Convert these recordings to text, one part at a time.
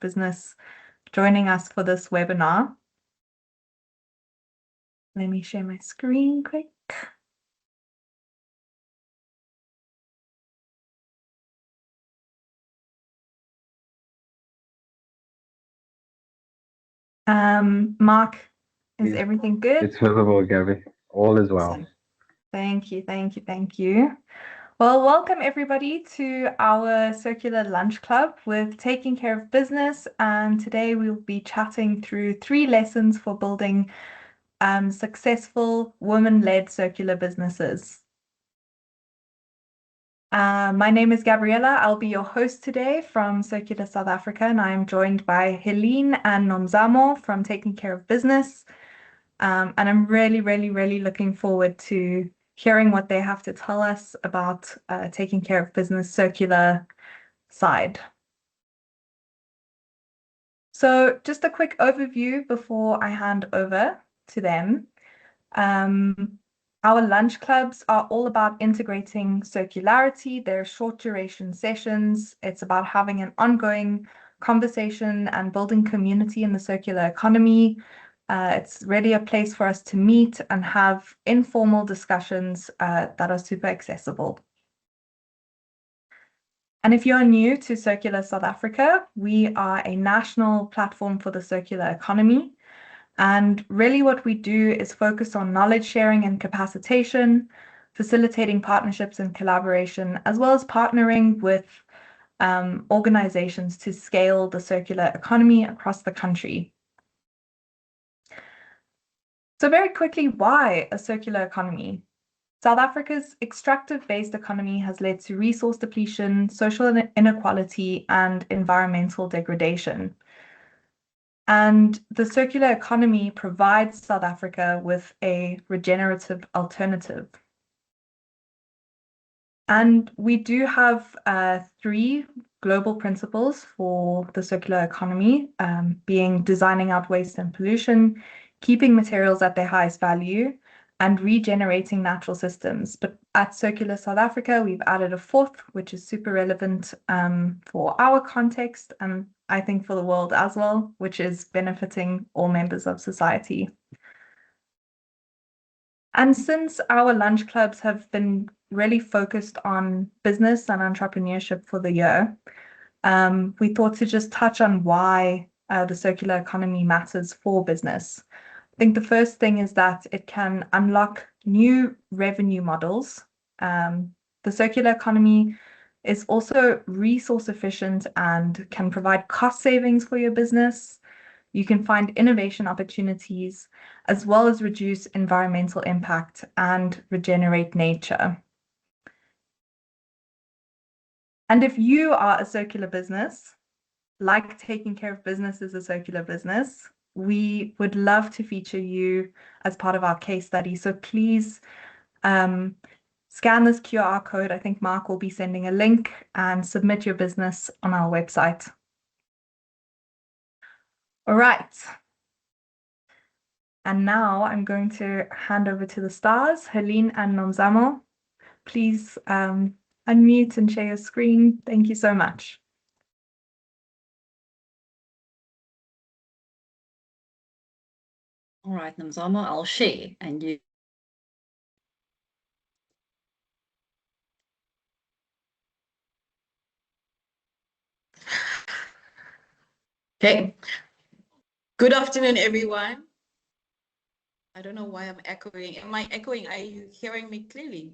Business joining us for this webinar. Let me share my screen quick. Mark, is everything good? It's visible, Gabby. All is well. Awesome. Thank you, thank you, thank you. Well, welcome everybody to our circular lunch club with Taking Care of Business. And today we'll be chatting through 3 lessons for building successful women-led circular businesses. My name is Gabriella. I'll be your host today from Circular South Africa, and I am joined by Helene and Nomzamo from Taking Care of Business. And I'm really looking forward to hearing what they have to tell us about taking care of business circular side. So just a quick overview before I hand over to them. Our lunch clubs are all about integrating circularity. They're short duration sessions. It's about having an ongoing conversation and building community in the circular economy. It's really a place for us to meet and have informal discussions that are super accessible. And if you're new to Circular South Africa, we are a national platform for the circular economy. And really what we do is focus on knowledge sharing and capacitation, facilitating partnerships and collaboration, as well as partnering with organizations to scale the circular economy across the country. So very quickly, why a circular economy? South Africa's extractive-based economy has led to resource depletion, social inequality, and environmental degradation. And the circular economy provides South Africa with a regenerative alternative. And we do have 3 global principles for the circular economy, being designing out waste and pollution, keeping materials at their highest value, and regenerating natural systems. But at Circular South Africa, we've added a 4th, which is super relevant for our context, and I think for the world as well, which is benefiting all members of society. And since our lunch clubs have been really focused on business and entrepreneurship for the year, we thought to just touch on why the circular economy matters for business. I think the first thing is that it can unlock new revenue models. The circular economy is also resource efficient and can provide cost savings for your business. You can find innovation opportunities, as well as reduce environmental impact and regenerate nature. And if you are a circular business, like Taking Care of Business is a circular business, we would love to feature you as part of our case study. So please scan this QR code. I think Mark will be sending a link, and submit your business on our website. All right. And now I'm going to hand over to the stars, Helene and Nomzamo. Please unmute and share your screen. Thank you so much. All right, Nomzamo, I'll share and you. Okay. Good afternoon, everyone. I don't know why I'm echoing. Am I echoing? Are you hearing me clearly?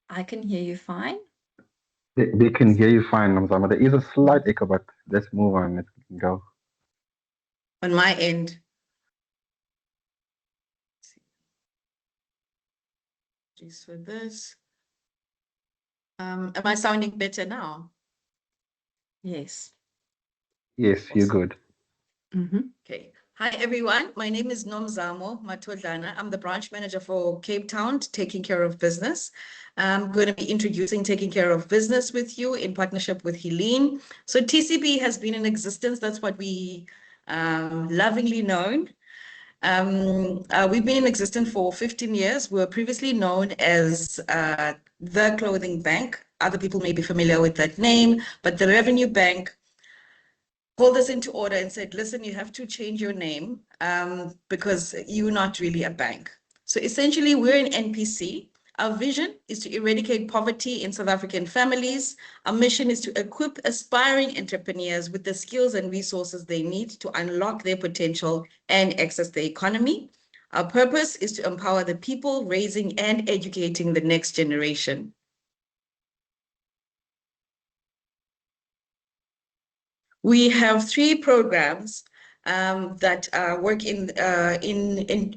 I can hear you fine. They can hear you fine, Nomzamo. There is a slight echo, but let's move on. Let's go. On my end. Just for this. Am I sounding better now? Yes. Yes, you're good. Okay. Hi, everyone. My name is Nomzamo Matodlana. I'm the branch manager for Cape Town, Taking Care of Business. I'm going to be introducing Taking Care of Business with you in partnership with Helene. So TCB has been in existence. That's what we lovingly known. We've been in existence for 15 years. We were previously known as the Clothing Bank. Other people may be familiar with that name, but the Revenue Bank called us into order and said, listen, you have to change your name because you're not really a bank. So essentially, we're an NPC. Our vision is to eradicate poverty in South African families. Our mission is to equip aspiring entrepreneurs with the skills and resources they need to unlock their potential and access the economy. Our purpose is to empower the people, raising and educating the next generation. We have 3 programs that work in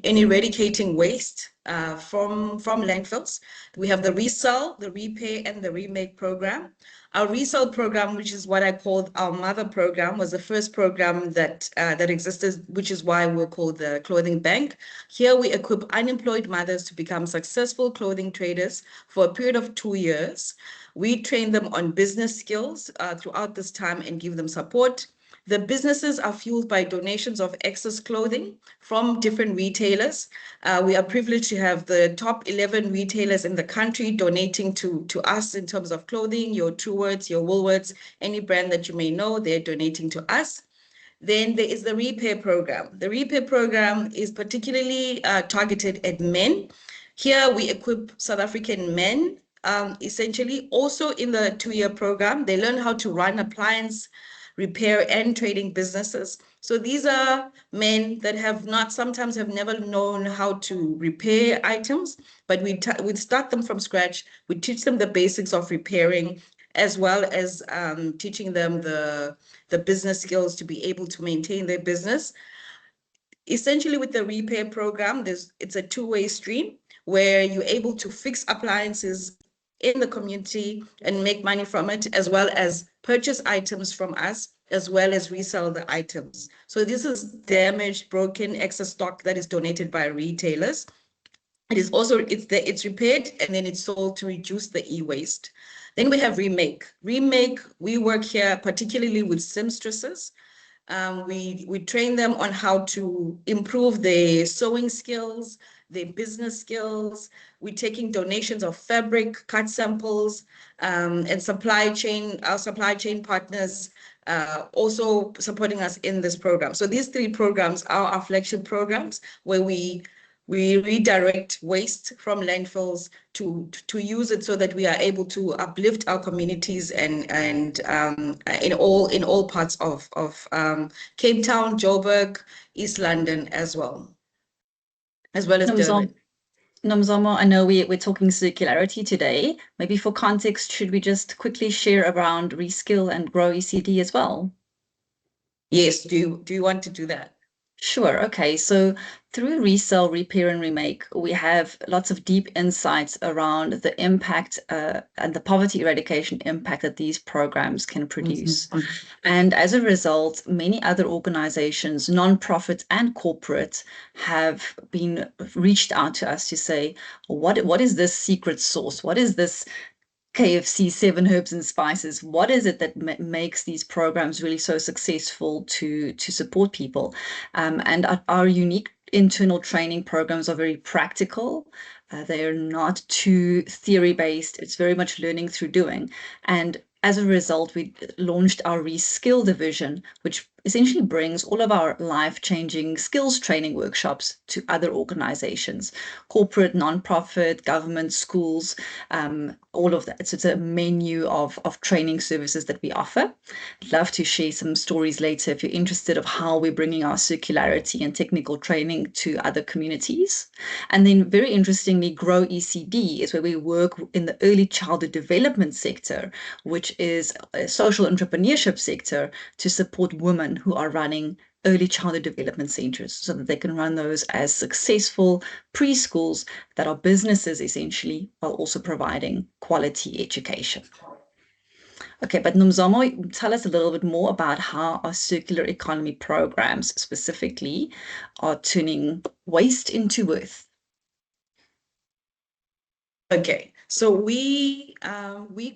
eradicating waste from landfills. We have the Resell, the Repay, and the Remake program. Our Resell program, which is what I called our mother program, was the first program that existed, which is why we're called the Clothing Bank. Here we equip unemployed mothers to become successful clothing traders for a period of 2 years. We train them on business skills throughout this time and give them support. The businesses are fueled by donations of excess clothing from different retailers. We are privileged to have the top 11 retailers in the country donating to us in terms of clothing, your Truworths, your Woolworths, any brand that you may know, they're donating to us. Then there is the Repay program. The Repay program is particularly targeted at men. Here we equip South African men, essentially also in the 2-year program. They learn how to run appliance repair and trading businesses. So these are men that sometimes have never known how to repair items, but we start them from scratch. We teach them the basics of repairing, as well as teaching them the business skills to be able to maintain their business. Essentially, with the Repay program, it's a 2-way stream where you're able to fix appliances in the community and make money from it, as well as purchase items from us, as well as resell the items. So this is damaged, broken, excess stock that is donated by retailers. It is also, it's repaired and then it's sold to reduce the e-waste. Then we have Remake. Remake, we work here particularly with seamstresses. We train them on how to improve their sewing skills, their business skills. We're taking donations of fabric, cut samples, and our supply chain partners also supporting us in this program. So these 3 programs are our flagship programs where we redirect waste from landfills to use it so that we are able to uplift our communities and in all parts of Cape Town, Joburg, East London as well as Durban. Nomzamo, I know we're talking circularity today. Maybe for context, should we just quickly share around Reskill and Grow ECD as well? Yes, do you want to do that? Sure. Okay. So through Resell, Repair, and Remake, we have lots of deep insights around the impact and the poverty eradication impact that these programs can produce. And as a result, many other organizations, nonprofit and corporate, have been reached out to us to say, what is this secret sauce? What is this KFC 7 herbs and spices? What is it that makes these programs really so successful to support people? And our unique internal training programs are very practical. They are not too theory-based. It's very much learning through doing. And as a result, we launched our Reskill division, which essentially brings all of our life-changing skills training workshops to other organizations, corporate, nonprofit, government, schools, all of that. So it's a menu of training services that we offer. I'd love to share some stories later if you're interested of how we're bringing our circularity and technical training to other communities. And then very interestingly, Grow ECD is where we work in the early childhood development sector, which is a social entrepreneurship sector to support women who are running early childhood development centers so that they can run those as successful preschools that are businesses essentially, while also providing quality education. Okay, but Nomzamo, tell us a little bit more about how our circular economy programs specifically are turning waste into worth. Okay, so we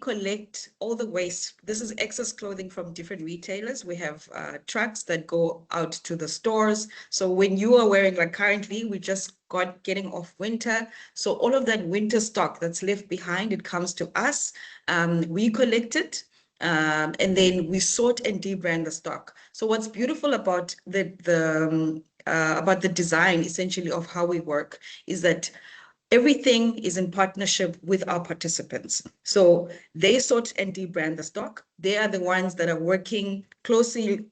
collect all the waste. This is excess clothing from different retailers. We have trucks that go out to the stores. So when you are wearing, like currently, we just getting off winter. So all of that winter stock that's left behind, it comes to us. We collect it. And then we sort and debrand the stock. So what's beautiful about the design essentially of how we work is that everything is in partnership with our participants. So they sort and debrand the stock. They are the ones that are working closely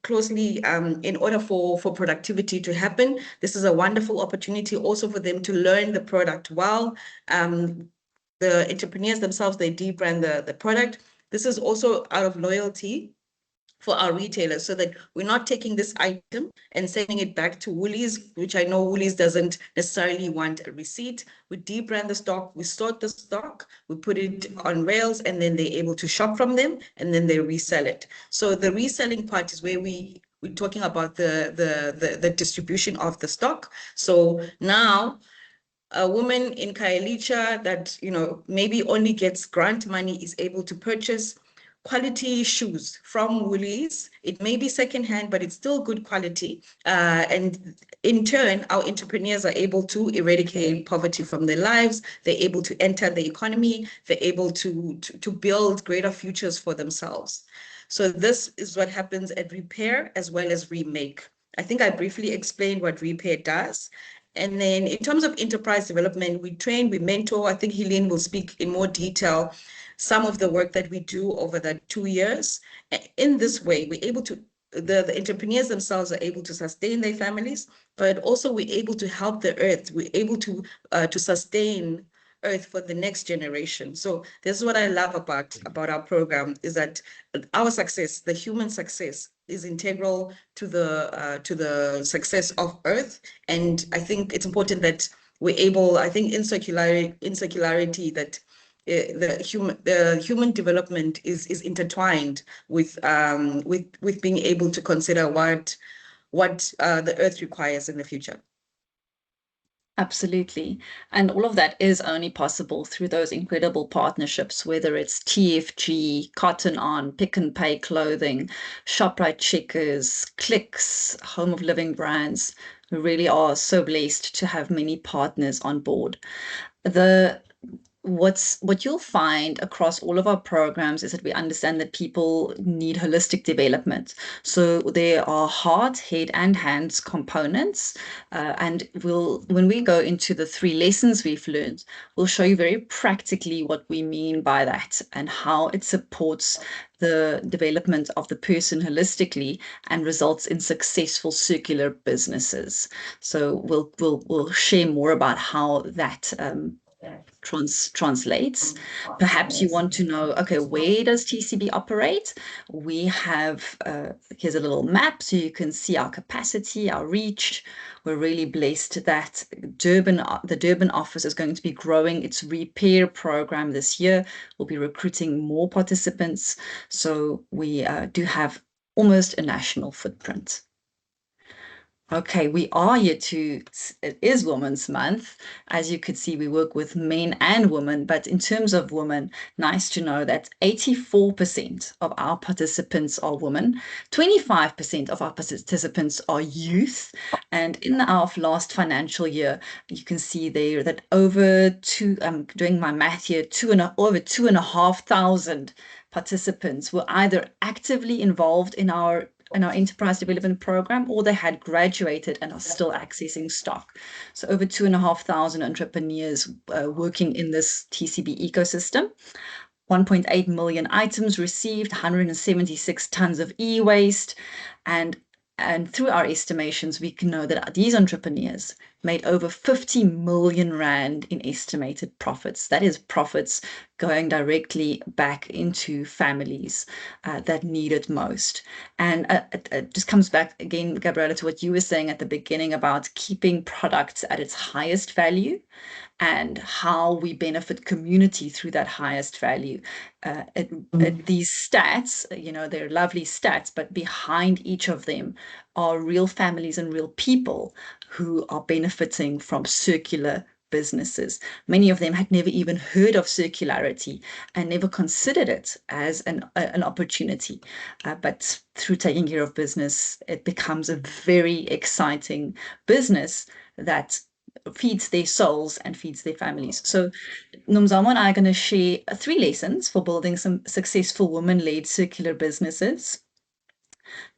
in order for productivity to happen. This is a wonderful opportunity also for them to learn the product well. The entrepreneurs themselves, they debrand the product. This is also out of loyalty for our retailers so that we're not taking this item and sending it back to Woolies, which I know Woolies doesn't necessarily want a receipt. We debrand the stock, we sort the stock, we put it on rails, and then they're able to shop from them, and then they resell it. So the reselling part is where we're talking about the distribution of the stock. So now a woman in Khayelitsha that, maybe only gets grant money is able to purchase quality shoes from Woolies. It may be secondhand, but it's still good quality. And in turn, our entrepreneurs are able to eradicate poverty from their lives. They're able to enter the economy. They're able to build greater futures for themselves. So this is what happens at Repair as well as Remake. I think I briefly explained what Repair does. And then in terms of enterprise development, we train, we mentor. I think Helene will speak in more detail some of the work that we do over the 2 years. In this way, we're able to, the entrepreneurs themselves are able to sustain their families, but also we're able to help the earth. We're able to sustain earth for the next generation. So this is what I love about our program, is that our success, the human success, is integral to the success of earth. And I think it's important that we're able, I think in circularity that the human development is intertwined with being able to consider what the earth requires in the future. Absolutely. And all of that is only possible through those incredible partnerships, whether it's TFG, Cotton On, Pick and Pay Clothing, ShopRite Checkers, Clicks, Home of Living Brands. We really are so blessed to have many partners on board. What you'll find across all of our programs is that we understand that people need holistic development. So there are heart, head, and hands components. And when we go into the 3 lessons we've learned, we'll show you very practically what we mean by that and how it supports the development of the person holistically and results in successful circular businesses. So we'll share more about how that translates. Perhaps you want to know, okay, where does TCB operate? We have, here's a little map so you can see our capacity, our reach. We're really blessed that the Durban office is going to be growing its repair program this year. We'll be recruiting more participants. So we do have almost a national footprint. Okay, we are here it is Women's Month. As you could see, we work with men and women, but in terms of women, nice to know that 84% of our participants are women, 25% of our participants are youth, and in our last financial year, you can see there that I'm doing my math here, over 2,500 participants were either actively involved in our enterprise development program, or they had graduated and are still accessing stock. So over 2,500 entrepreneurs working in this TCB ecosystem. 1.8 million items received, 176 tons of e-waste, and through our estimations, we can know that these entrepreneurs made over 50 million rand in estimated profits. That is profits going directly back into families that need it most. And it just comes back again, Gabriella, to what you were saying at the beginning about keeping products at its highest value and how we benefit community through that highest value. These stats, they're lovely stats, but behind each of them are real families and real people who are benefiting from circular businesses. Many of them had never even heard of circularity and never considered it as an opportunity. But through taking care of business, it becomes a very exciting business that feeds their souls and feeds their families. So Nomzamo and I are going to share 3 lessons for building some successful women-led circular businesses.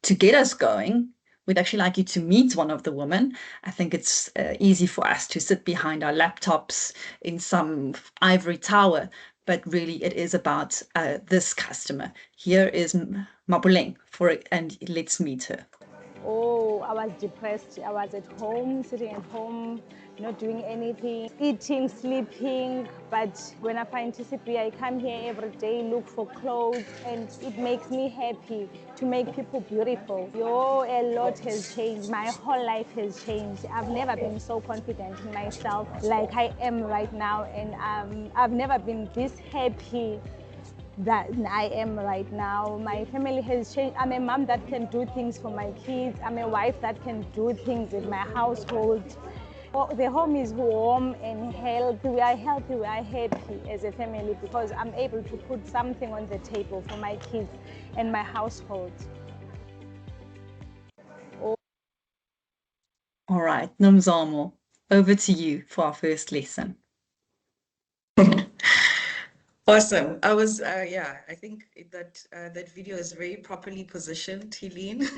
To get us going, we'd actually like you to meet one of the women. I think it's easy for us to sit behind our laptops in some ivory tower, but really it is about this customer. Here is Mapuleng and let's meet her. Oh, I was depressed. I was at home, sitting at home, not doing anything, eating, sleeping. But when I find TCP, I come here every day, look for clothes, and it makes me happy to make people beautiful. A lot has changed. My whole life has changed. I've never been so confident in myself like I am right now, and I've never been this happy that I am right now. My family has changed. I'm a mom that can do things for my kids. I'm a wife that can do things in my household. The home is warm and healthy. We are healthy, we are happy as a family because I'm able to put something on the table for my kids and my household. All right, Nomzamo, over to you for our first lesson. Awesome. I think that video is very properly positioned, Helene,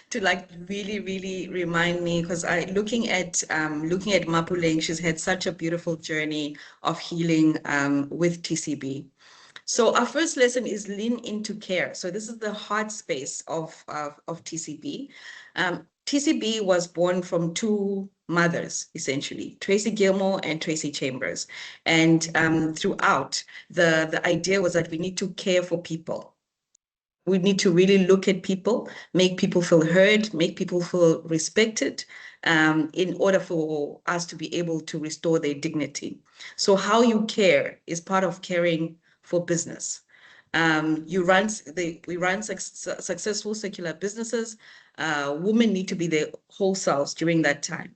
to like really remind me because looking at Mapuleng, she's had such a beautiful journey of healing with TCB. So our first lesson is lean into care. So this is the heart space of TCB. TCB was born from 2 mothers, essentially, Tracy Gilmore and Tracy Chambers. And throughout, the idea was that we need to care for people. We need to really look at people, make people feel heard, make people feel respected, in order for us to be able to restore their dignity. So how you care is part of caring for business. We run successful circular businesses. Women need to be their whole selves during that time.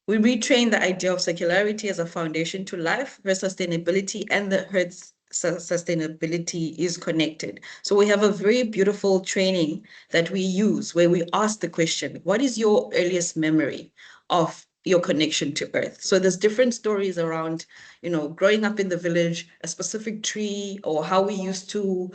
We retrain the idea of circularity as a foundation to life, where sustainability and the earth's sustainability is connected. So we have a very beautiful training that we use where we ask the question, what is your earliest memory of your connection to earth? So there's different stories around, growing up in the village, a specific tree, or how we used to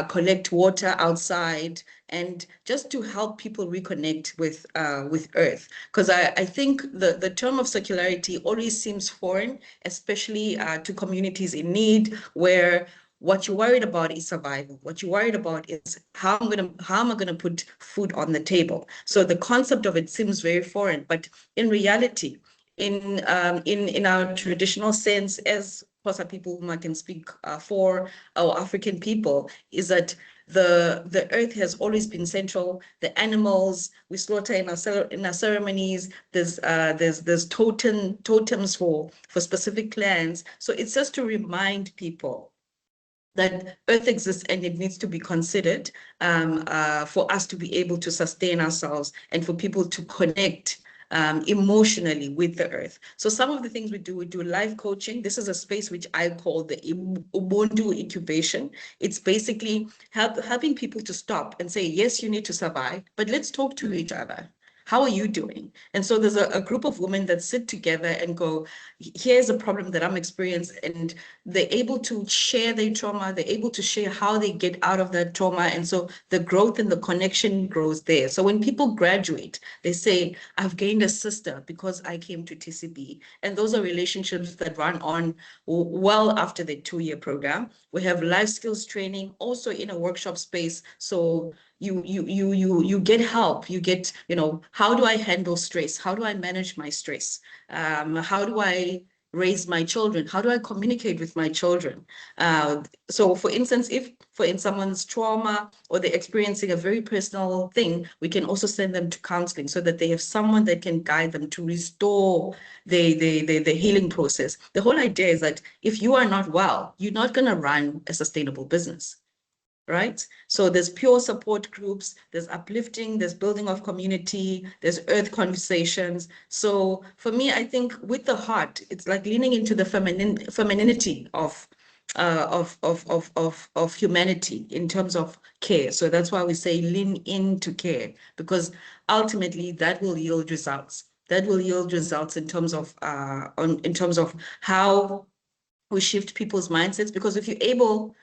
collect water outside, and just to help people reconnect with earth. Because I think the term of circularity always seems foreign, especially to communities in need, where what you're worried about is survival. What you're worried about is how am I gonna put food on the table? So the concept of it seems very foreign, but in reality, in our traditional sense, as Xhosa people whom I can speak for, our African people, is that the earth has always been central. The animals we slaughter in our ceremonies. There's totems for specific clans. So it's just to remind people that earth exists and it needs to be considered for us to be able to sustain ourselves and for people to connect emotionally with the earth. So some of the things we do life coaching. This is a space which I call the Ubuntu incubation. It's basically helping people to stop and say, yes, you need to survive, but let's talk to each other. How are you doing? And so there's a group of women that sit together and go, here's a problem that I'm experiencing. And they're able to share their trauma. They're able to share how they get out of that trauma. And so the growth and the connection grows there. So when people graduate, they say, I've gained a sister because I came to TCB. And those are relationships that run on well after the 2-year program. We have life skills training also in a workshop space. So you get help. You get, how do I handle stress? How do I manage my stress? How do I raise my children? How do I communicate with my children? So for instance, if in someone's trauma or they're experiencing a very personal thing, we can also send them to counseling so that they have someone that can guide them to restore the healing process. The whole idea is that if you are not well, you're not going to run a sustainable business. Right? So there's pure support groups, there's uplifting, there's building of community, there's earth conversations. So for me, I think with the heart, it's like leaning into the femininity of of humanity in terms of care. So that's why we say lean into care, because ultimately that will yield results. That will yield results in terms of in terms of how we shift people's mindsets. Because if you're able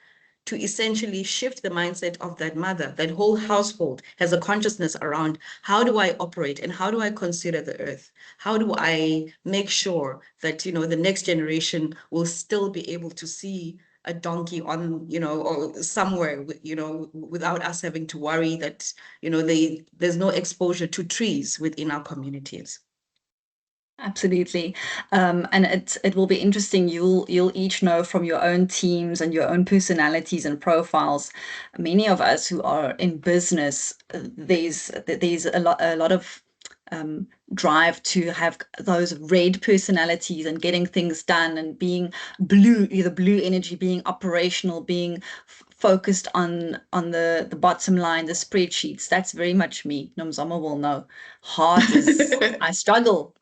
to essentially shift the mindset of that mother, that whole household has a consciousness around how do I operate and how do I consider the earth? How do I make sure that, you know, the next generation will still be able to see a donkey on, you know, or somewhere, you know, without us having to worry that, you know, there's no exposure to trees within our communities. Absolutely. And it will be interesting. You'll each know from your own teams and your own personalities and profiles. Many of us who are in business, there's a lot of drive to have those red personalities and getting things done and being blue, either blue energy, being operational, being focused on the bottom line, the spreadsheets. That's very much me. Nomzamo will know. Heart is I struggle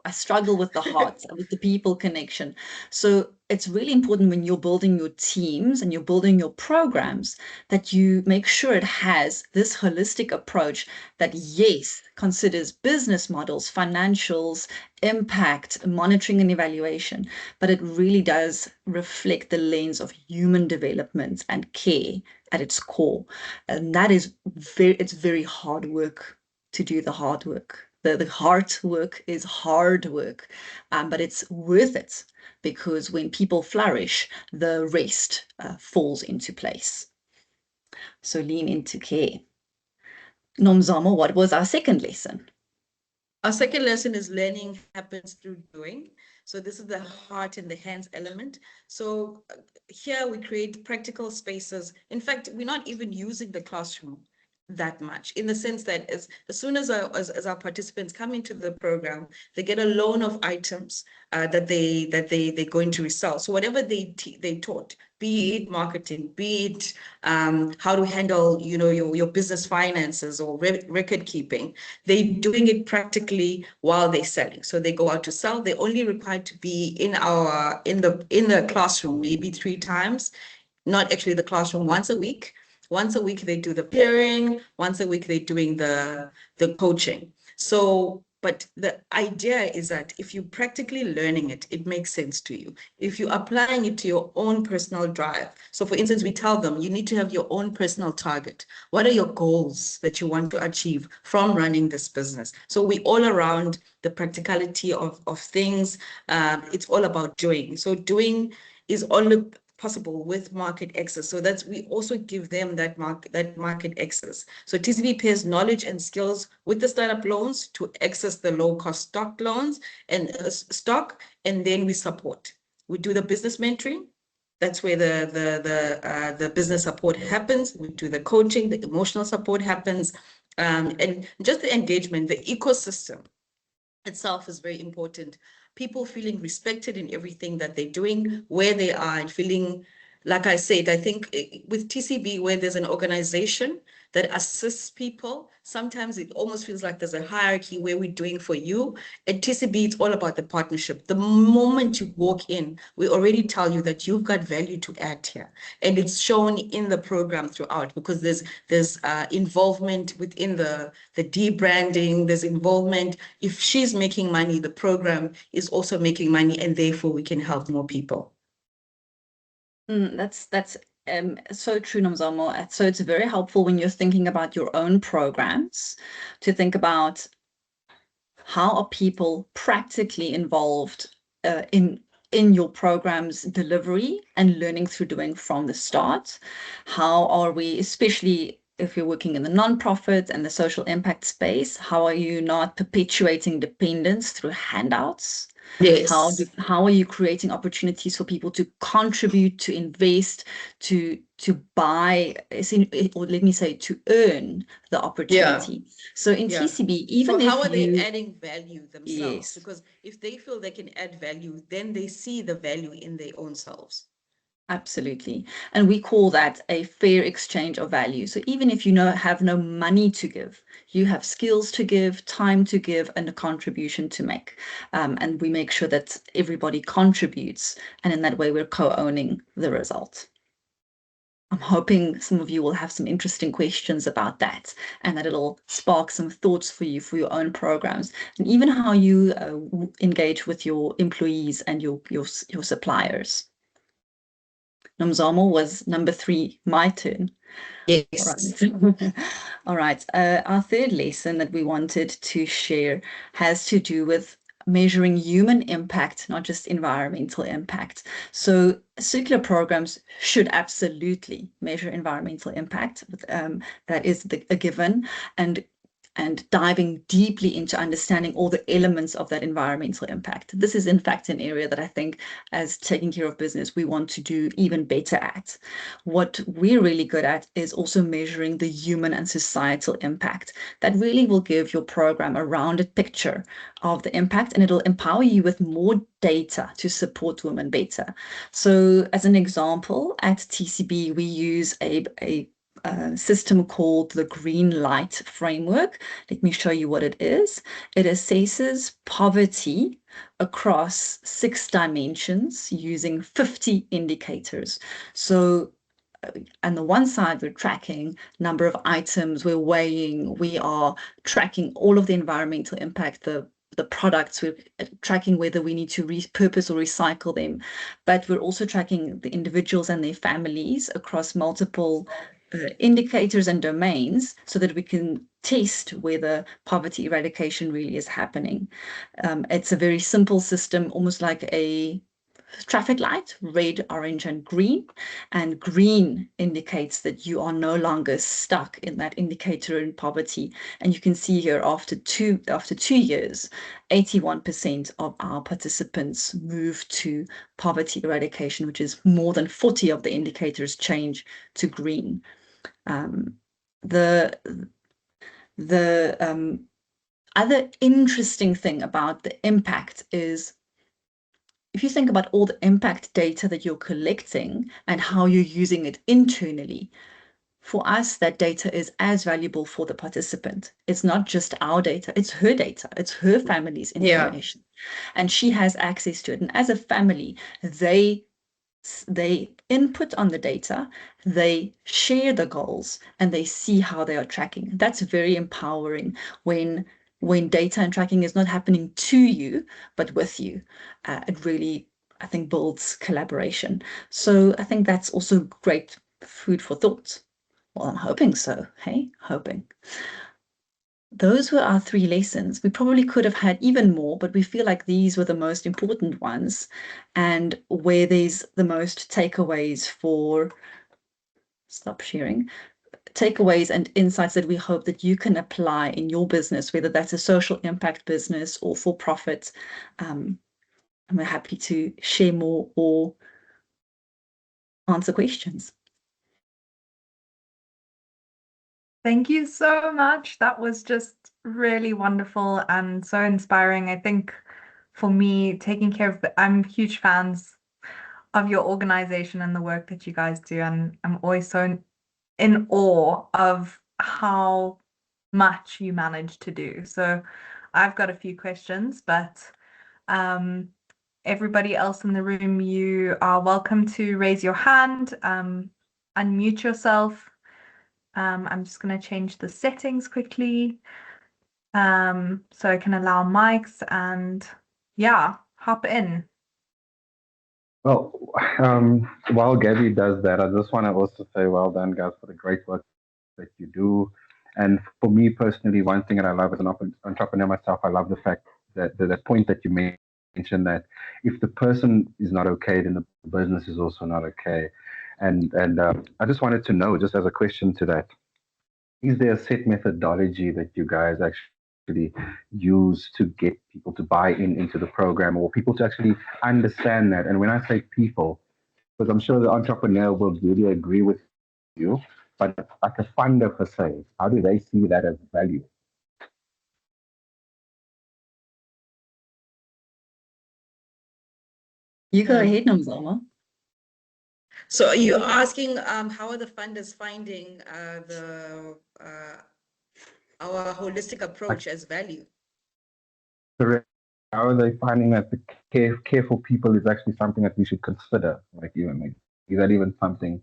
with the heart, with the people connection. So it's really important when you're building your teams and you're building your programs that you make sure it has this holistic approach that, yes, considers business models, financials, impact, monitoring and evaluation, but it really does reflect the lens of human development and care at its core. And that is it's very hard work to do the hard work. The hard work is hard work, but it's worth it, because when people flourish, the rest falls into place. So lean into care. Nomzamo, what was our second lesson? Our second lesson is learning happens through doing. So this is the heart and the hands element. So here we create practical spaces. In fact, we're not even using the classroom that much, in the sense that as soon as our participants come into the program, they get a loan of items that they're going to resell. So whatever they taught, be it marketing, be it how to handle, you know, your business finances or record keeping, they're doing it practically while they're selling. So they go out to sell. They're only required to be in the classroom maybe 3 times, not actually the classroom, once a week. Once a week, they do the pairing. Once a week, they're doing the coaching. So, but the idea is that if you're practically learning it, it makes sense to you. If you're applying it to your own personal drive. So for instance, we tell them you need to have your own personal target. What are your goals that you want to achieve from running this business? So we all around the practicality of things. It's all about doing. So doing is all possible with market access. So that's, we also give them that market access. So TCB pairs knowledge and skills with the startup loans to access the low cost stock loans and stock, and then we support. We do the business mentoring. That's where the business support happens. We do the coaching, the emotional support happens, and just the engagement, the ecosystem itself is very important. People feeling respected in everything that they're doing, where they are, and feeling, like I said, I think with TCB, where there's an organization that assists people, sometimes it almost feels like there's a hierarchy where we're doing for you. At TCB, it's all about the partnership. The moment you walk in, we already tell you that you've got value to add here. And it's shown in the program throughout, because there's involvement within the debranding, there's involvement. If she's making money, the program is also making money, and therefore we can help more people. That's so true, Nomzamo. So it's very helpful when you're thinking about your own programs to think about how are people practically involved in your program's delivery and learning through doing from the start. How are we, especially if you're working in the nonprofit and the social impact space, how are you not perpetuating dependence through handouts? Yes. How are you creating opportunities for people to contribute, to invest, to buy, or let me say, to earn the opportunity? Yeah. So in TCB, even if how are they adding value themselves? Yes. Because if they feel they can add value, then they see the value in their own selves. Absolutely. And we call that a fair exchange of value. So even if you have no money to give, you have skills to give, time to give, and a contribution to make. And we make sure that everybody contributes. And in that way, we're co-owning the result. I'm hoping some of you will have some interesting questions about that, and that it'll spark some thoughts for you for your own programs, and even how you engage with your employees and your suppliers. Nomzamo was number 3, my turn. Yes. All right. All right. Our third lesson that we wanted to share has to do with measuring human impact, not just environmental impact. So circular programs should absolutely measure environmental impact. That is a given. And diving deeply into understanding all the elements of that environmental impact. This is, in fact, an area that I think, as taking care of business, we want to do even better at. What we're really good at is also measuring the human and societal impact. That really will give your program a rounded picture of the impact, and it'll empower you with more data to support women better. So as an example, at TCB, we use a system called the Green Light Framework. Let me show you what it is. It assesses poverty across 6 dimensions using 50 indicators. So on the one side, we're tracking number of items, we're weighing, we are tracking all of the environmental impact, the products, we're tracking whether we need to repurpose or recycle them, but we're also tracking the individuals and their families across multiple indicators and domains so that we can test whether poverty eradication really is happening. It's a very simple system, almost like a traffic light, red, orange, and green. And green indicates that you are no longer stuck in that indicator in poverty. And you can see here after two years, 81% of our participants move to poverty eradication, which is more than 40 of the indicators change to green. The other interesting thing about the impact is, if you think about all the impact data that you're collecting and how you're using it internally, for us, that data is as valuable for the participant. It's not just our data, it's her data, it's her family's information. And she has access to it. And as a family, they input on the data, they share the goals, and they see how they are tracking. That's very empowering when data and tracking is not happening to you, but with you. It really, I think, builds collaboration. So I think that's also great food for thought. Well, I'm hoping so. Hey, hoping. Those were our 3 lessons. We probably could have had even more, but we feel like these were the most important ones, and where there's the most takeaways for, stop sharing, takeaways and insights that we hope that you can apply in your business, whether that's a social impact business or for profit. And we're happy to share more or answer questions. Thank you so much. That was just really wonderful and so inspiring. I think for me, taking care of I'm huge fans of your organization and the work that you guys do, and I'm always so in awe of how much you manage to do. So I've got a few questions, but everybody else in the room, you are welcome to raise your hand, unmute yourself. I'm just going to change the settings quickly so I can allow mics, and yeah, hop in. Well, while Gabby does that, I just want to also say well done, guys, for the great work that you do. And for me personally, one thing that I love as an entrepreneur myself, I love the fact that the point that you mentioned, that if the person is not okay, then the business is also not okay. And I just wanted to know, just as a question to that, is there a set methodology that you guys actually use to get people to buy into the program, or people to actually understand that? And when I say people, because I'm sure the entrepreneur will really agree with you, but like a funder per se, how do they see that as value? You go ahead, Nomzamo. So are you asking how are the funders finding our holistic approach as value? Correct. How are they finding that the care for people is actually something that we should consider? Like, even like, is that even something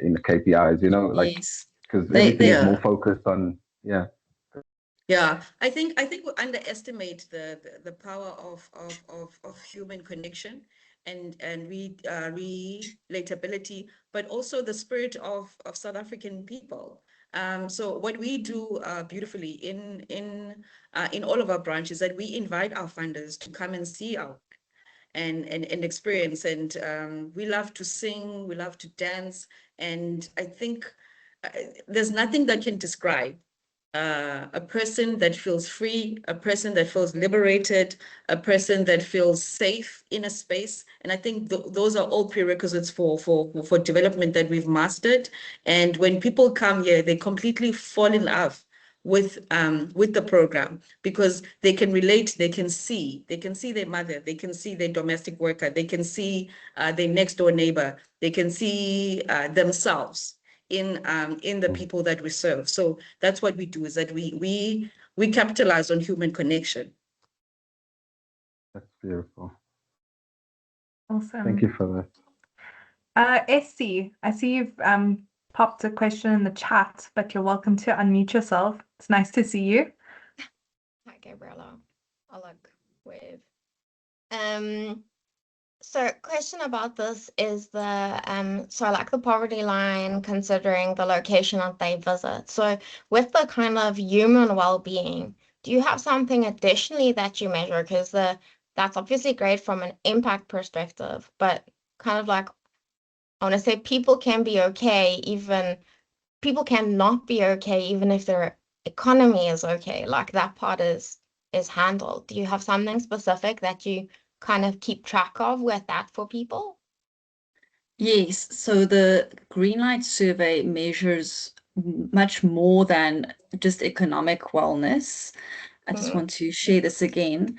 in the KPIs, you know, like, Yes. because They everything is they more focused on, yeah. Yeah, I think we underestimate the power of human connection and relatability, but also the spirit of South African people. So what we do beautifully in all of our branches, that we invite our funders to come and see our and experience. And we love to sing, we love to dance, and I think there's nothing that can describe a person that feels free, a person that feels liberated, a person that feels safe in a space. And I think those are all prerequisites for development that we've mastered. And when people come here, they completely fall in love with the program, because they can relate, they can see their mother, they can see their domestic worker, they can see their next door neighbor, they can see themselves in the people that we serve. So that's what we do, is that we capitalize on human connection. That's beautiful. Awesome. Thank you for that. SC, I see you've popped a question in the chat, but you're welcome to unmute yourself. It's nice to see you. Hi, Gabriella. I like wave. So question about this is so I like the poverty line considering the location that they visit. So with the kind of human well-being, do you have something additionally that you measure? Because that's obviously great from an impact perspective, but kind of like, I want to say people can not be okay even if their economy is okay. Like that part is handled. Do you have something specific that you kind of keep track of with that for people? Yes, so the Greenlight survey measures much more than just economic wellness. I just want to share this again.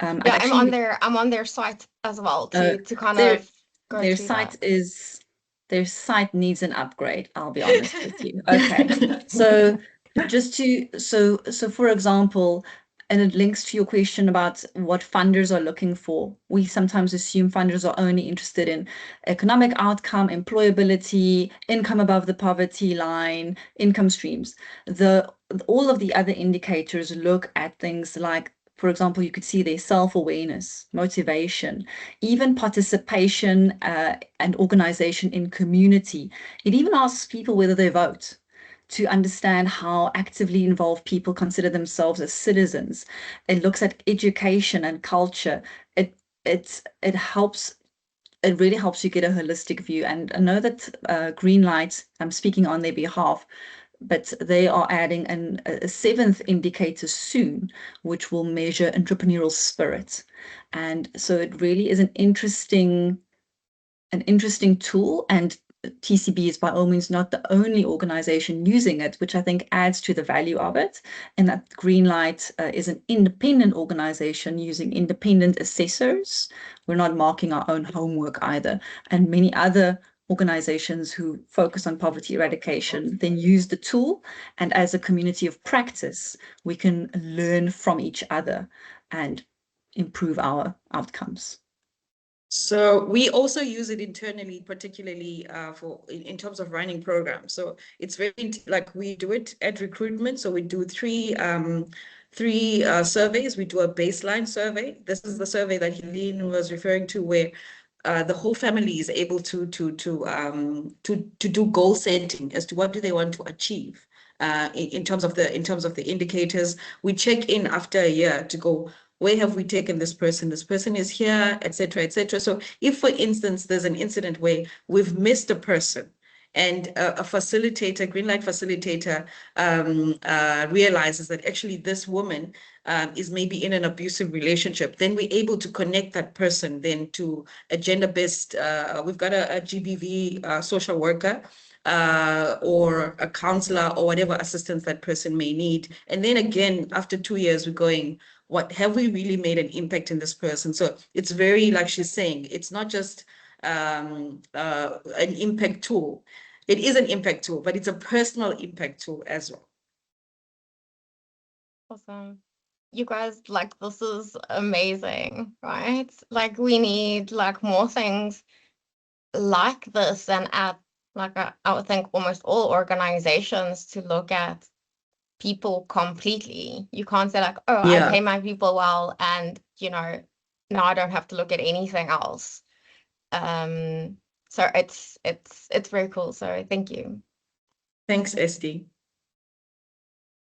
Yeah, I'm on their site as well to kind of go their through site that. their site needs an upgrade, I'll be honest with you. Okay. So for example, and it links to your question about what funders are looking for. We sometimes assume funders are only interested in economic outcome, employability, income above the poverty line, income streams. All of the other indicators look at things like, for example, you could see their self-awareness, motivation, even participation and organization in community. It even asks people whether they vote, to understand how actively involved people consider themselves as citizens. It looks at education and culture. It helps. It really helps you get a holistic view. And I know that Greenlight, I'm speaking on their behalf, but they are adding a seventh indicator soon, which will measure entrepreneurial spirit. And so it really is an interesting tool, and TCB is by all means not the only organization using it, which I think adds to the value of it. And that Greenlight is an independent organization using independent assessors. We're not marking our own homework either. And many other organizations who focus on poverty eradication then use the tool, and as a community of practice, we can learn from each other and improve our outcomes. So we also use it internally, particularly in terms of running programs. So it's very like we do it at recruitment. So we do three surveys. We do a baseline survey. This is the survey that Helene was referring to, where the whole family is able to do goal setting as to what do they want to achieve. In terms of the indicators, we check in after a year to go, where have we taken this person? This person is here, etc., etc. So if, for instance, there's an incident where we've missed a person, and a facilitator, Greenlight facilitator, realizes that actually this woman is maybe in an abusive relationship, then we're able to connect that person then to a gender-based, we've got a GBV social worker, or a counselor, or whatever assistance that person may need. And then again, after 2 years, we're going, what have we really made an impact in this person? So it's very, like she's saying, it's not just an impact tool. It is an impact tool, but it's a personal impact tool as well. Awesome. You guys, like, this is amazing, right? Like, we need like more things like this and at Like I would think almost all organizations to look at people completely. You can't say like, oh, I pay my people well, and now I don't have to look at anything else. So it's very cool. So thank you. Thanks, Esty.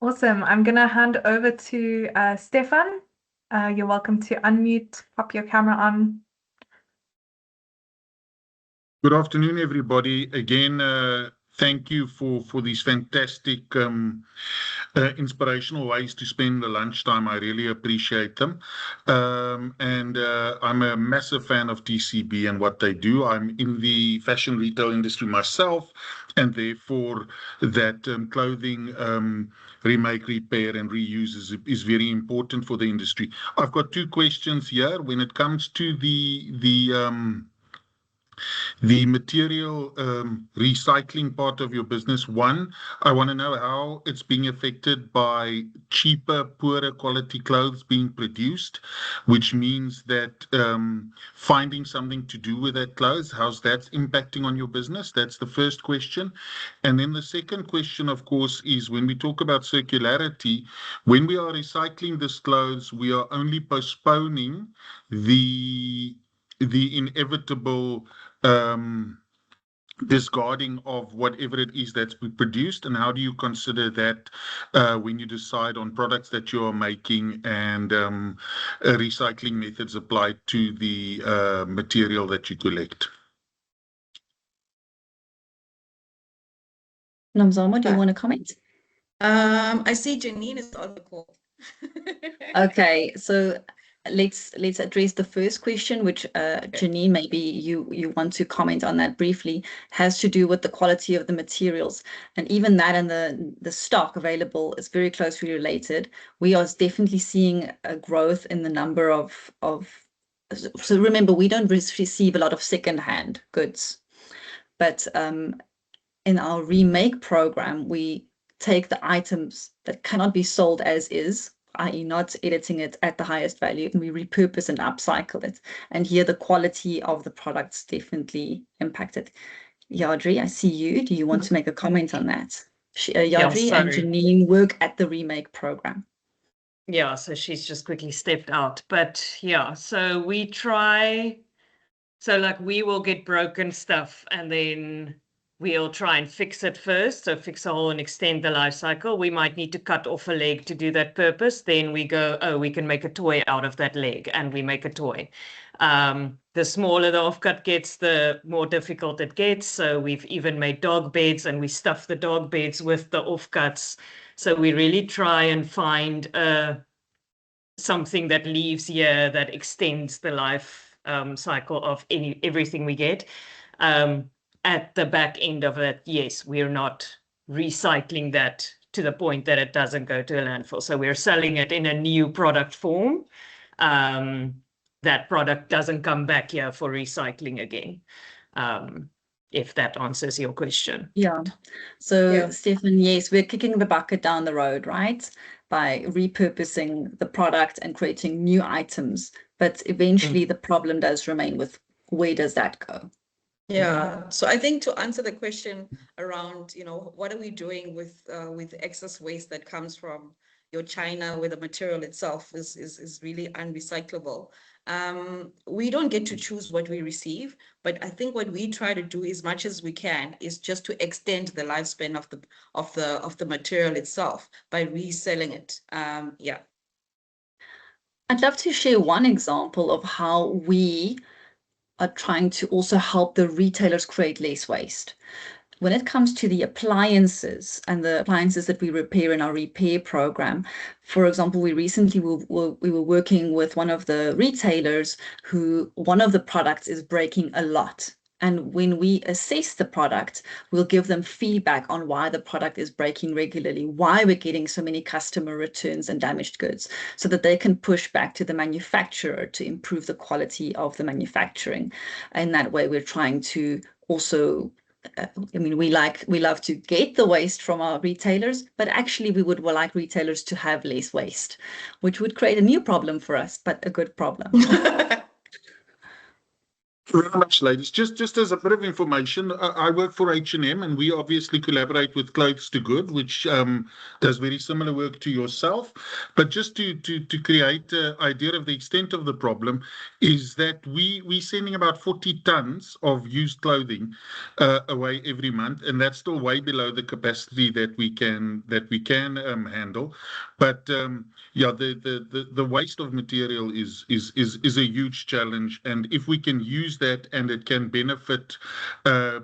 Awesome. I'm going to hand over to Stefan. You're welcome to unmute, pop your camera on. Good afternoon, everybody. Again, thank you for these fantastic inspirational ways to spend the lunchtime. I really appreciate them. And I'm a massive fan of TCB and what they do. I'm in the fashion retail industry myself, and therefore that clothing remake, repair, and reuse is very important for the industry. I've got two questions here. When it comes to the material recycling part of your business, one, I want to know how it's being affected by cheaper, poorer quality clothes being produced, which means that finding something to do with that clothes, how's that impacting on your business? That's the first question. And then the second question, of course, is when we talk about circularity, when we are recycling this clothes, we are only postponing the inevitable discarding of whatever it is that's been produced, and how do you consider that when you decide on products that you are making and recycling methods applied to the material that you collect? Nomzamo, do you want to comment? I see Janine is on the call. Okay, so let's address the first question, which Janine, maybe you want to comment on that briefly, has to do with the quality of the materials, and even that and the stock available is very closely related. We are definitely seeing a growth in the number of so remember, we don't receive a lot of second-hand goods, but in our remake program, we take the items that cannot be sold as is, i.e. not editing it at the highest value, and we repurpose and upcycle it. And here the quality of the products definitely impacted. Yadri, I see you. Do you want to make a comment on that? Yadri and Janine work at the remake program. Yeah, so she's just quickly stepped out. But yeah, so we try, so like we will get broken stuff and then we'll try and fix it first. So fix a hole and extend the life cycle. We might need to cut off a leg to do that purpose. Then we go, oh, we can make a toy out of that leg, and we make a toy. The smaller the offcut gets, the more difficult it gets. So we've even made dog beds, and we stuff the dog beds with the offcuts. So we really try and find something that leaves here that extends the life cycle of everything we get. At the back end of it, yes, we're not recycling that to the point that it doesn't go to a landfill. So we're selling it in a new product form. That product doesn't come back here for recycling again. If that answers your question. Yeah. So Stefan, yes, we're kicking the bucket down the road, right? By repurposing the product and creating new items. But eventually the problem does remain with where does that go? Yeah, so I think to answer the question around, what are we doing with excess waste that comes from your China, where the material itself is really unrecyclable. We don't get to choose what we receive, but I think what we try to do as much as we can is just to extend the lifespan of the material itself by reselling it. Yeah. I'd love to share one example of how we are trying to also help the retailers create less waste. When it comes to the appliances and the appliances that we repair in our repair program, for example, we recently we were working with one of the retailers who one of the products is breaking a lot. And when we assess the product, we'll give them feedback on why the product is breaking regularly, why we're getting so many customer returns and damaged goods, so that they can push back to the manufacturer to improve the quality of the manufacturing. And that way we're trying to also, we love to get the waste from our retailers, but actually we would like retailers to have less waste, which would create a new problem for us, but a good problem. Very much, ladies. Just as a bit of information, I work for H&M, and we obviously collaborate with Clothes to Good, which does very similar work to yourself. But just to create an idea of the extent of the problem, is that we're sending about 40 tons of used clothing away every month, and that's still way below the capacity that we can handle. But yeah, the waste of material is a huge challenge, and if we can use that and it can benefit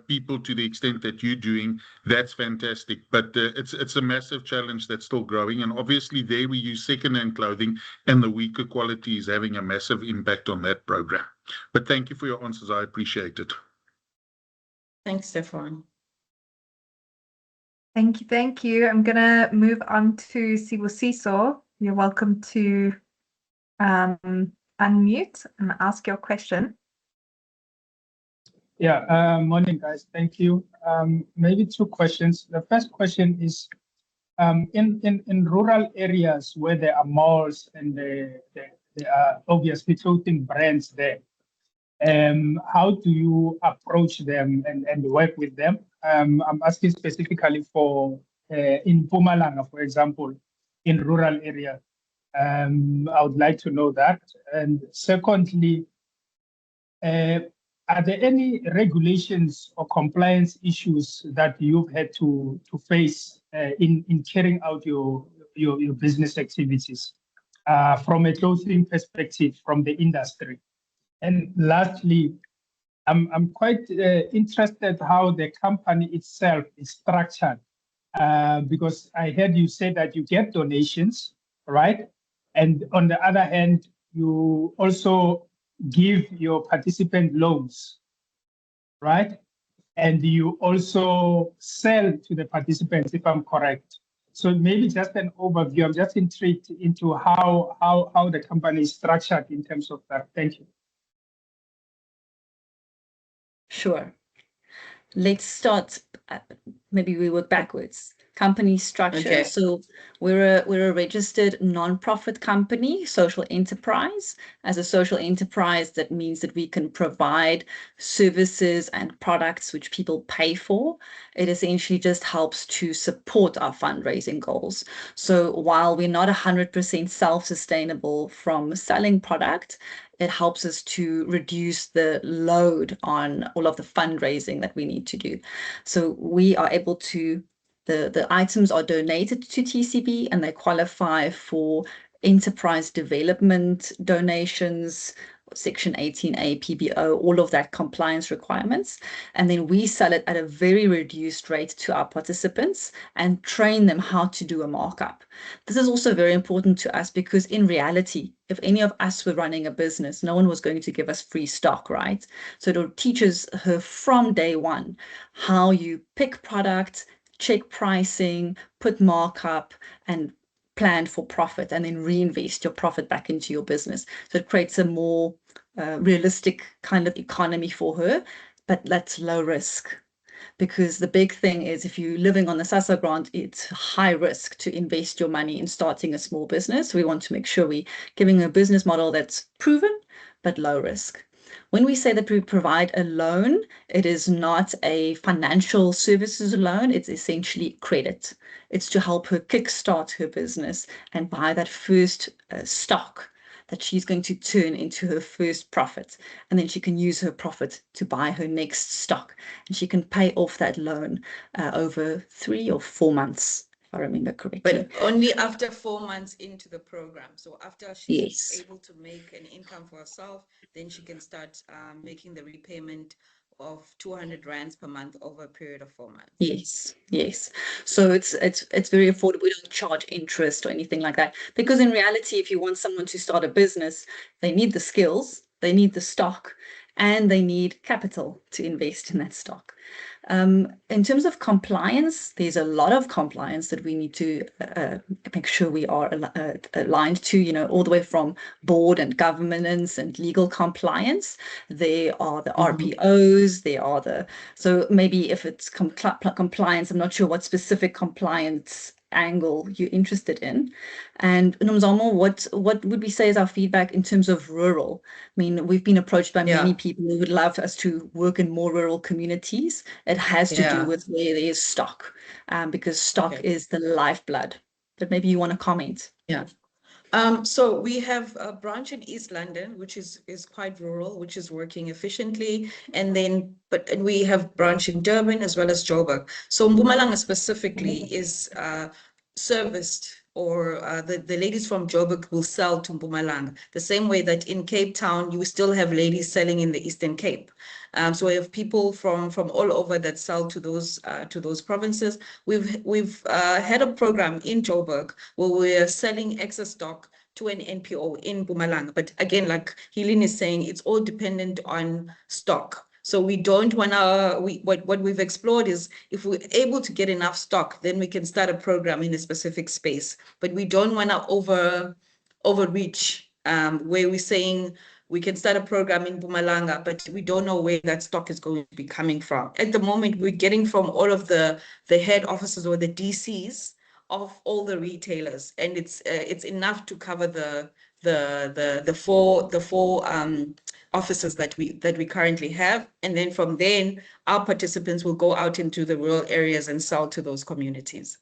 people to the extent that you're doing, that's fantastic. But it's a massive challenge that's still growing, and obviously there we use second-hand clothing, and the weaker quality is having a massive impact on that program. But thank you for your answers. I appreciate it. Thanks, Stefan. Thank you, thank you. I'm gonna move on to Sibusiso. You're welcome to unmute and ask your question. Yeah, morning, guys. Thank you. Maybe two questions. The first question is, in rural areas where there are malls and there are obviously clothing brands there, how do you approach them and work with them? I'm asking specifically for in Mpumalanga, for example, in rural area. I would like to know that. And secondly, are there any regulations or compliance issues that you've had to face in carrying out your business activities from a clothing perspective from the industry? And lastly, I'm quite interested how the company itself is structured, because I heard you say that you get donations, right? And on the other hand, you also give your participant loans, right? And you also sell to the participants, if I'm correct. So maybe just an overview. I'm just intrigued into how the company is structured in terms of that. Thank you. Sure. Let's start, maybe we work backwards. Company structure. Okay. So we're a registered non-profit company, social enterprise. As a social enterprise, that means that we can provide services and products which people pay for. It essentially just helps to support our fundraising goals. So while we're not 100% self-sustainable from selling product, it helps us to reduce the load on all of the fundraising that we need to do. So we are able to, the items are donated to TCB and they qualify for enterprise development donations, Section 18A, PBO, all of that compliance requirements. And then we sell it at a very reduced rate to our participants and train them how to do a markup. This is also very important to us because in reality, if any of us were running a business, no one was going to give us free stock, right? So it teaches her from day one how you pick product, check pricing, put markup, and plan for profit, and then reinvest your profit back into your business. So it creates a more realistic kind of economy for her, but that's low risk. Because the big thing is if you're living on the SASSA grant, it's high risk to invest your money in starting a small business. We want to make sure we're giving a business model that's proven, but low risk. When we say that we provide a loan, it is not a financial services loan. It's essentially credit. It's to help her kickstart her business and buy that first stock that she's going to turn into her first profit. And then she can use her profit to buy her next stock. And she can pay off that loan over 3 or 4 months, if I remember correctly. But only after 4 months into the program. So after she's Yes. able to make an income for herself, then she can start making the repayment of 200 rands per month over a period of 4 months. Yes, yes. So it's very affordable. We don't charge interest or anything like that. Because in reality, if you want someone to start a business, they need the skills, they need the stock, and they need capital to invest in that stock. In terms of compliance, there's a lot of compliance that we need to make sure we are aligned to, you know, all the way from board and governance and legal compliance. There are the RPOs, there are the, so maybe if it's compliance, I'm not sure what specific compliance angle you're interested in. And Nomzamo, what would we say is our feedback in terms of rural? I mean, we've been approached by many people who would love us to work in more rural communities. It has to do with where there is stock, because stock is the lifeblood. But maybe you want to comment. Yeah. So we have a branch in East London, which is quite rural, which is working efficiently. And then, and we have branch in Durban as well as Joburg. So Mpumalanga specifically is serviced, or the ladies from Joburg will sell to Mpumalanga. The same way that in Cape Town, you still have ladies selling in the Eastern Cape. So we have people from all over that sell to those provinces. We've had a program in Joburg where we're selling excess stock to an NPO in Mpumalanga. But again, like Helene is saying, it's all dependent on stock. So we don't want to, what we've explored is if we're able to get enough stock, then we can start a program in a specific space. But we don't want to overreach, where we're saying we can start a program in Mpumalanga, but we don't know where that stock is going to be coming from. At the moment, we're getting from all of the head offices or the DCs of all the retailers, and it's enough to cover the four offices that we currently have. And then from then, our participants will go out into the rural areas and sell to those communities.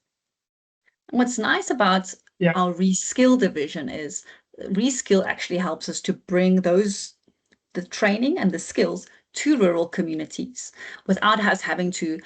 What's nice about our Reskill division is Reskill actually helps us to bring the training and the skills to rural communities without us having to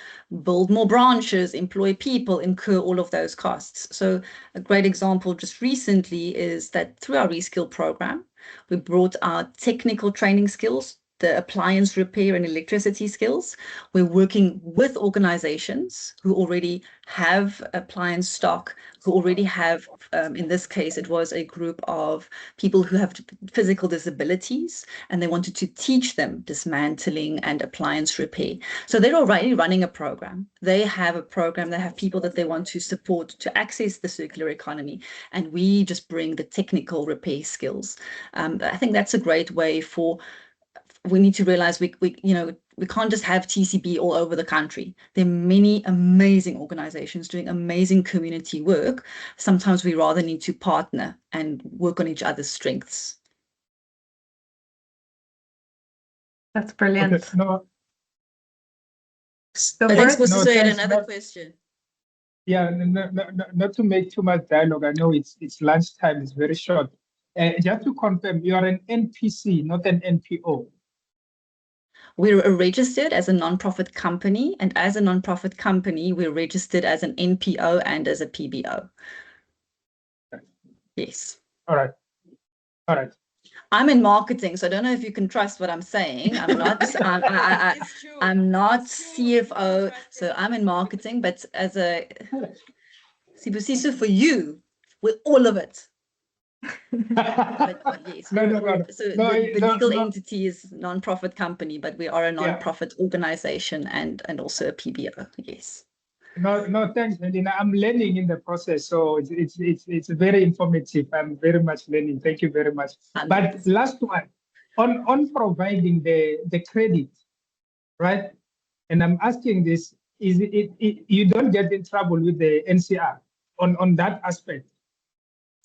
build more branches, employ people, incur all of those costs. So a great example just recently is that through our Reskill program, we brought our technical training skills, the appliance repair and electricity skills. We're working with organizations who already have appliance stock, who already have, in this case, it was a group of people who have physical disabilities, and they wanted to teach them dismantling and appliance repair. So they're already running a program. They have a program, they have people that they want to support to access the circular economy, and we just bring the technical repair skills. I think that's a great way we need to realize we can't just have TCB all over the country. There are many amazing organizations doing amazing community work. Sometimes we rather need to partner and work on each other's strengths. That's brilliant. Okay, no. Thanks for saying another question. Yeah, not to make too much dialogue. I know it's lunchtime, it's very short. Just to confirm, you are an NPC, not an NPO. We're registered as a non-profit company, and as a non-profit company, we're registered as an NPO and as a PBO. Okay. Yes. All right. All right. I'm in marketing, so I don't know if you can trust what I'm saying. I'm not. I'm not CFO, so I'm in marketing. But as a Sibusiso for you, with all of it. But yes, so the legal entity is non-profit company, but we are a non-profit organization and also a PBO. Yes. No, thanks, Helene. I'm learning in the process, so it's very informative. I'm very much learning. Thank you very much. But last one, on providing the credit, right? And I'm asking this: is you don't get in trouble with the NCR on that aspect?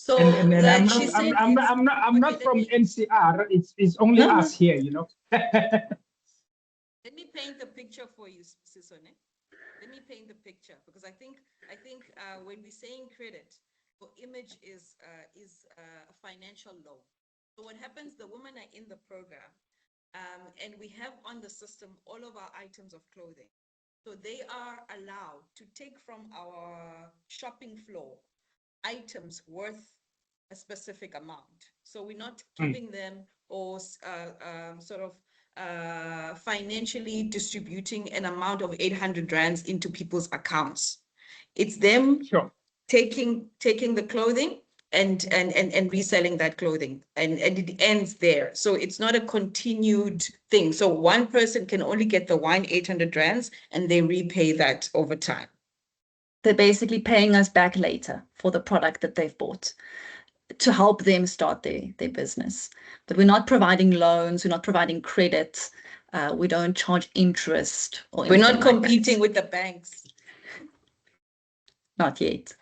So and I'm not from NCR. It's only us here, you know. Let me paint the picture for you, Sisone. Let me paint the picture, because I think when we're saying credit, your image is a financial loan. So what happens? The women are in the program, and we have on the system all of our items of clothing. So they are allowed to take from our shopping floor items worth a specific amount. So we're not giving them or sort of financially distributing an amount of 800 rands into people's accounts. It's them taking the clothing and reselling that clothing, and it ends there. So it's not a continued thing. So one person can only get the 800 rands, and they repay that over time. They're basically paying us back later for the product that they've bought to help them start their business. But we're not providing loans, we're not providing credit, we don't charge interest. Or we're not competing with the banks. Not yet.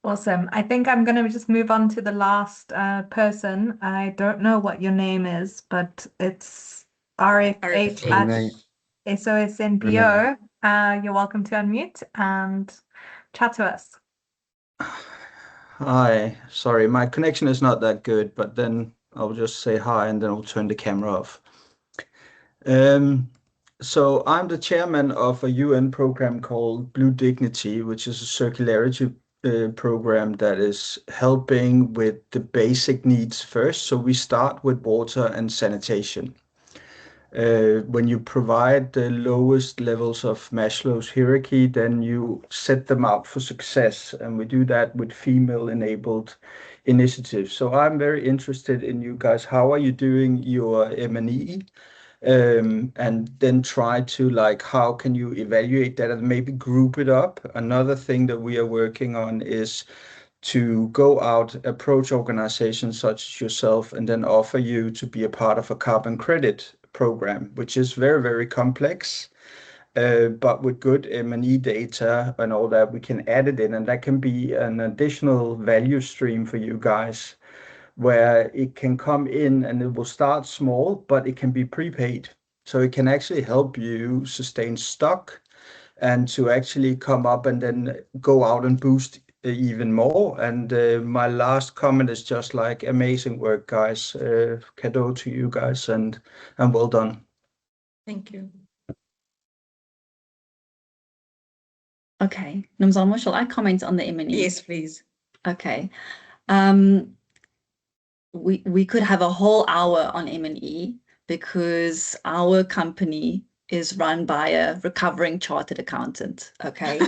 Awesome. I think I'm going to just move on to the last person. I don't know what your name is, but it's RFH Renee. at SOSNPO. You're welcome to unmute and chat to us. Hi, sorry, my connection is not that good, but then I'll just say hi and then I'll turn the camera off. So I'm the chairman of a UN program called Blue Dignity, which is a circularity program that is helping with the basic needs first. So we start with water and sanitation. When you provide the lowest levels of Maslow's hierarchy, then you set them up for success. And we do that with female-enabled initiatives. So I'm very interested in you guys. How are you doing your M&E? And then try to how can you evaluate that and maybe group it up? Another thing that we are working on is to go out, approach organizations such as yourself, and then offer you to be a part of a carbon credit program, which is very, very complex. But with good M&E data and all that, we can add it in, and that can be an additional value stream for you guys, where it can come in and it will start small, but it can be prepaid. So it can actually help you sustain stock and to actually come up and then go out and boost even more. And my last comment is just amazing work, guys. Cadeau to you guys and well done. Thank you. Okay, Nomzamo, shall I comment on the M&E? Yes, please. Okay. We could have a whole hour on M&E because our company is run by a recovering chartered accountant. Okay.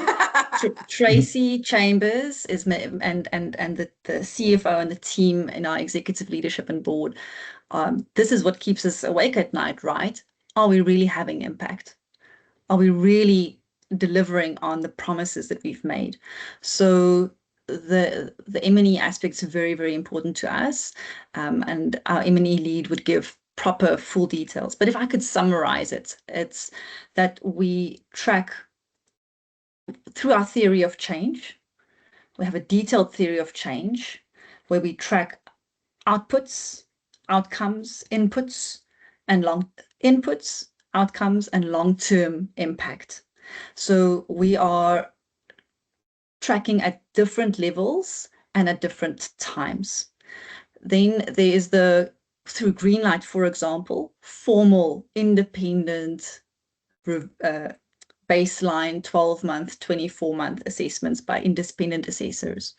Tracy Chambers is and the CFO and the team in our executive leadership and board. This is what keeps us awake at night, right? Are we really having impact? Are we really delivering on the promises that we've made? So the M&E aspects are very, very important to us, and our M&E lead would give proper full details. But if I could summarize it, it's that we track through our theory of change. We have a detailed theory of change where we track outputs, outcomes, inputs, and outcomes, and long-term impact. So we are tracking at different levels and at different times. Then there is through Greenlight, for example, formal independent baseline 12-month, 24-month assessments by independent assessors.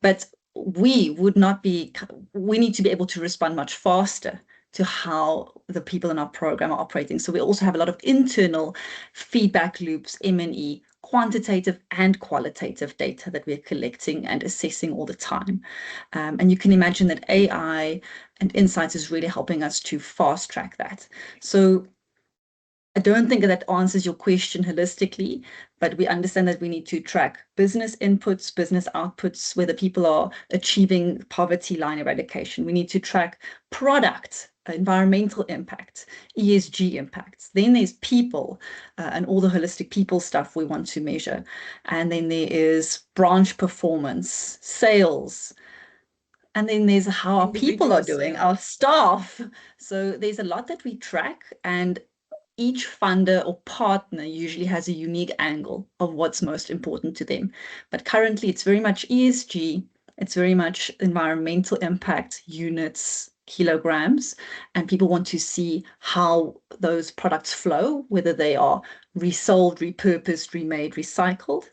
But we need to be able to respond much faster to how the people in our program are operating. So we also have a lot of internal feedback loops, M&E, quantitative and qualitative data that we're collecting and assessing all the time. And you can imagine that AI and insights is really helping us to fast track that. So I don't think that answers your question holistically, but we understand that we need to track business inputs, business outputs, whether people are achieving poverty line eradication. We need to track product, environmental impact, ESG impacts. Then there's people and all the holistic people stuff we want to measure. And then there is branch performance, sales, and then there's how our people are doing, our staff. So there's a lot that we track, and each funder or partner usually has a unique angle of what's most important to them. But currently it's very much ESG, it's very much environmental impact, units, kilograms, and people want to see how those products flow, whether they are resold, repurposed, remade, recycled.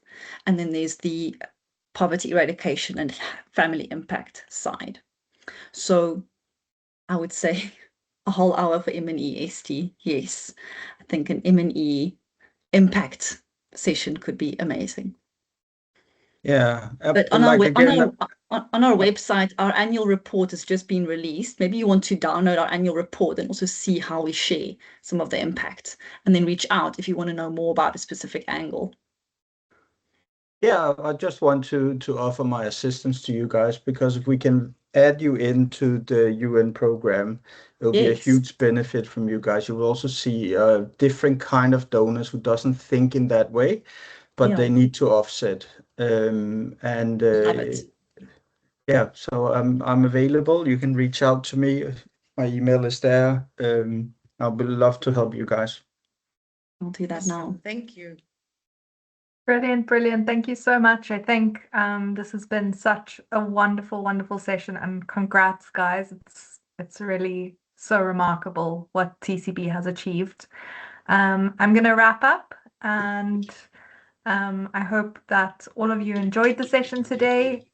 And then there's the poverty eradication and family impact side. So I would say a whole hour for M&E ST, yes. I think an M&E impact session could be amazing. Yeah, but on our website, our annual report has just been released. Maybe you want to download our annual report and also see how we share some of the impact, and then reach out if you want to know more about a specific angle. Yeah, I just want to offer my assistance to you guys, because if we can add you into the UN program. It'll be a Yes. huge benefit from you guys. You will also see a different kind of donors who doesn't think in that way, but Yeah. they need to offset. And Love it. yeah, so I'm available. You can reach out to me. My email is there. I would love to help you guys. I'll do that now. Thank you. Brilliant, brilliant. Thank you so much. I think this has been such a wonderful, wonderful session, and congrats, guys. It's really so remarkable what TCB has achieved. I'm going to wrap up, and I hope that all of you enjoyed the session today.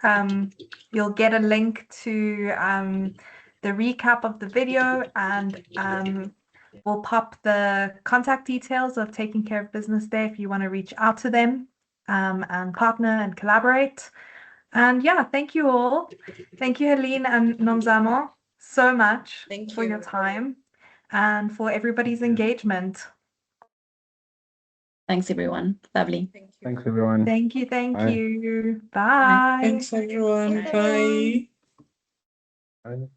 You'll get a link to the recap of the video, and we'll pop the contact details of Taking Care of Business there if you want to reach out to them and partner and collaborate. And yeah, thank you all. Thank you, Helene and Nomzamo, so much for your time and for everybody's engagement. Thanks, everyone. Lovely. Thank you. Thanks, everyone. Thank you. Bye. Bye. Thanks, everyone. Bye. Bye.